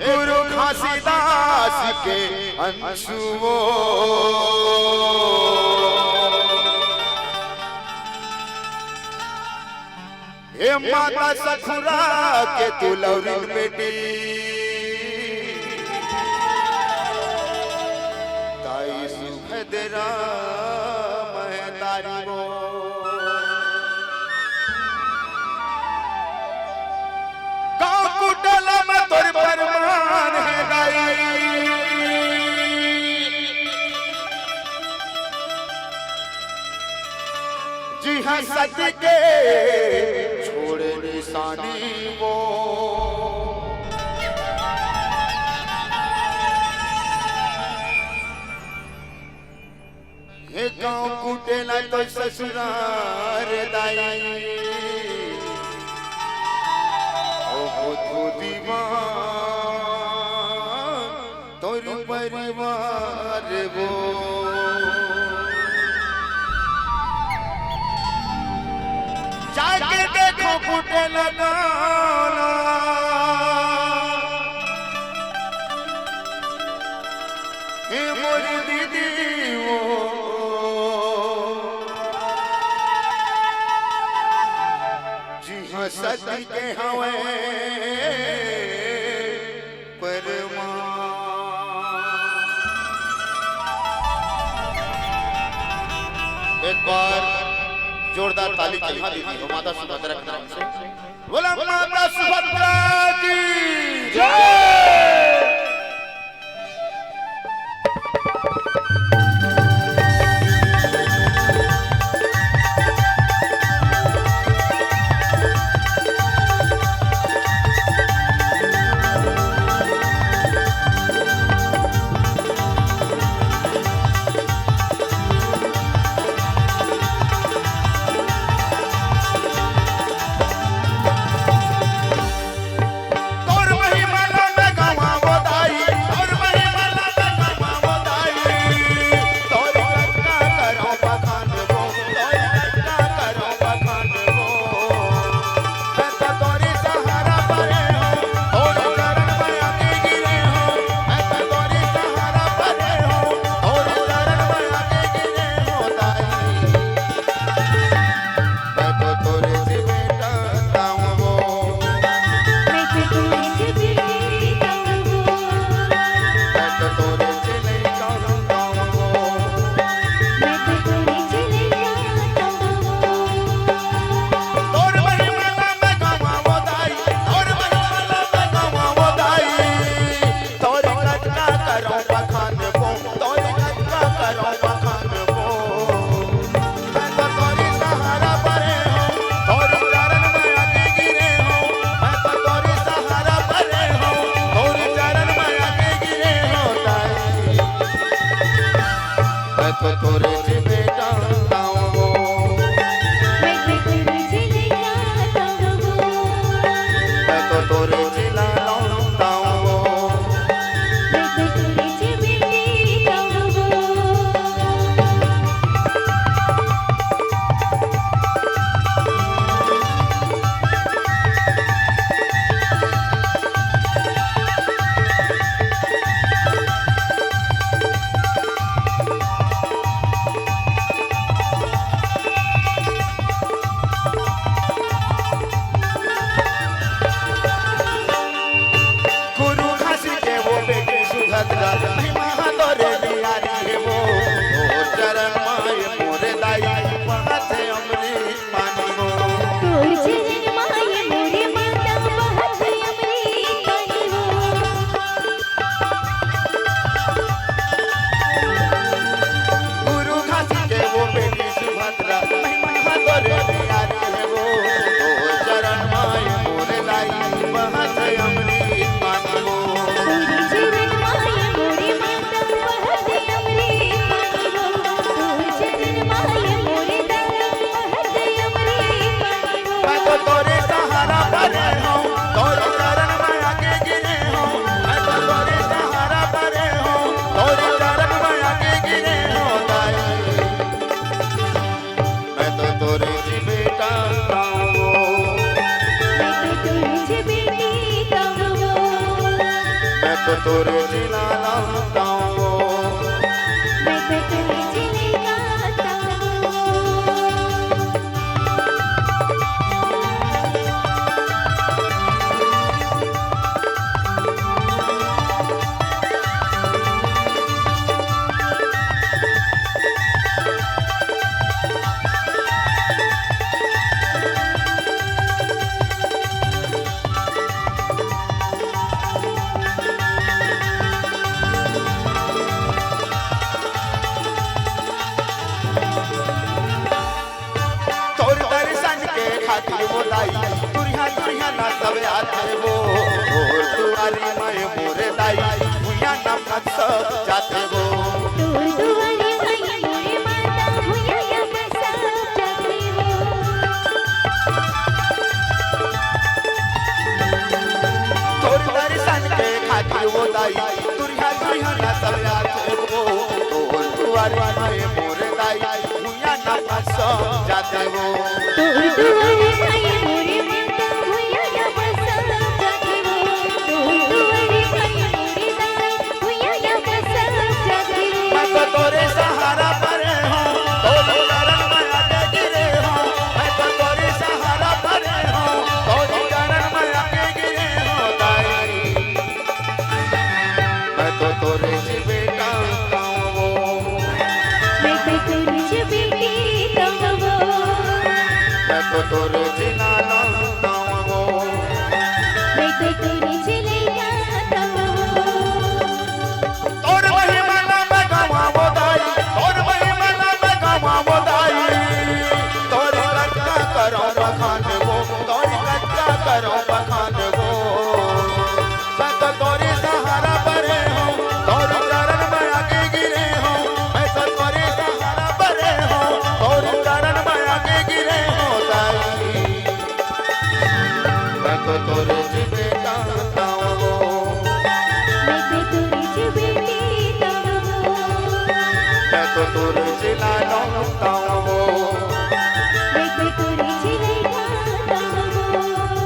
गुरु घासीदास के अंशुओं हे माता सखुरा के तुलौरी बेटी ताई सुभद्रा महतारी वो गाँव कुटला में तोर परमान है गाई जी हाँ सती के छोड़े निशानी वो ये गाँव कुटेला तो ससुरार दाई दीवान तोर परिवार वो जाके देखो फूटे लगाना हे मोरी दीदी वो जी हाँ सती के हवे एक बार जोरदार ताली चलवा दीजिए हो माता सुभद्रा के नाम से। बोला माता सुभद्रा की जय। तोर महिमा तोरे जिला लाता हूँ, मैं तो तुझे जिले गाता हूँ। तोर दर्शन के खातिर बोलाई दुरिया दुरिया ना सब आते वो और तुम्हारी मैं मोरे दाई भुया नाम ना सब जाते वो तोर दुआरे आई मोरे माता भुया या बसा जाते हो। तोर दर्शन के खातिर बोलाई दुरिया दुरिया ना सब आते वो और तुम्हारी मैं मोरे दाई भुया नाम ना सब जाते वो तोर दुआरे आई मोरे माता भुया या बसा जाते हो। तोर दुआरे आई मोरे दाई भुया या बसा जाते हो। मैं तो तोरे सहारा पर हूँ, तोरे चरण में आके गिरे हूँ। मैं तो तोरे सहारा पर हूँ, तोरे चरण में आके गिरे हूँ दाई। मैं तो तोरे जी बेटा हूँ, मैं तो तुझे बेटी कहूँ। मैं तो तोरे जी नाना हूँ, मैं तो तुझे जिले गाता हूँ। तोर महिमा में गवावो दाई, तोर महिमा में गवावो दाई। तोरी कट्टा करो बखान वो, तोरी कट्टा करो बखान वो। मैं तो तोरे सहारा पर हूँ, तोरे चरण में आके गिरे हूँ। मैं तो तोरे सहारा पर हूँ, तोरे चरण में आके गिरे हूँ दाई। मैं तो तोरे जी बेटा हूँ, मैं तो तुझे बेटी कहूँ। मैं तो तोरे जिला लौटा हूँ, मैं तो तुझे जिले गाता हूँ।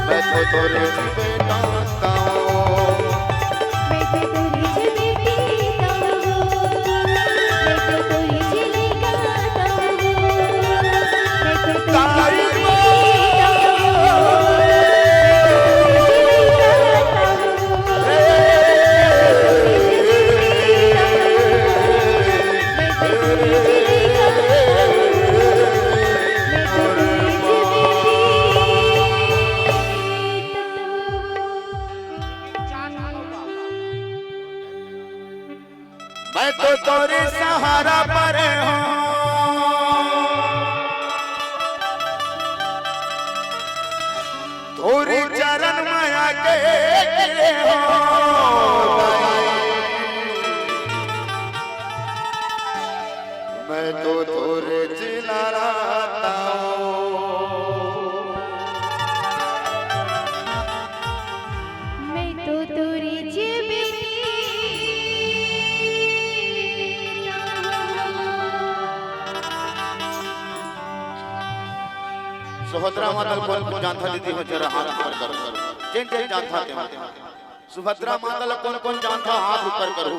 मैं तो तोरे जी बेटा हूँ। मैं तो तुझे बेटी कहूँ। मैं तो तुझे जिले गाता हूँ। मैं तो तुझे ताई बेटी वो। मैं तो तोरे सहारा पर हूँ, तोरे चरण में आके गिरे हूँ दाई। मैं तो तोरे जिला लाता हूँ, मैं तो तुझे बेटी सुभद्रा माता कौन कौन जानता दीदी हो जरा हाथ ऊपर करो, जिन जिन जानता थे सुभद्रा माता कौन कौन जानता हाथ ऊपर करो।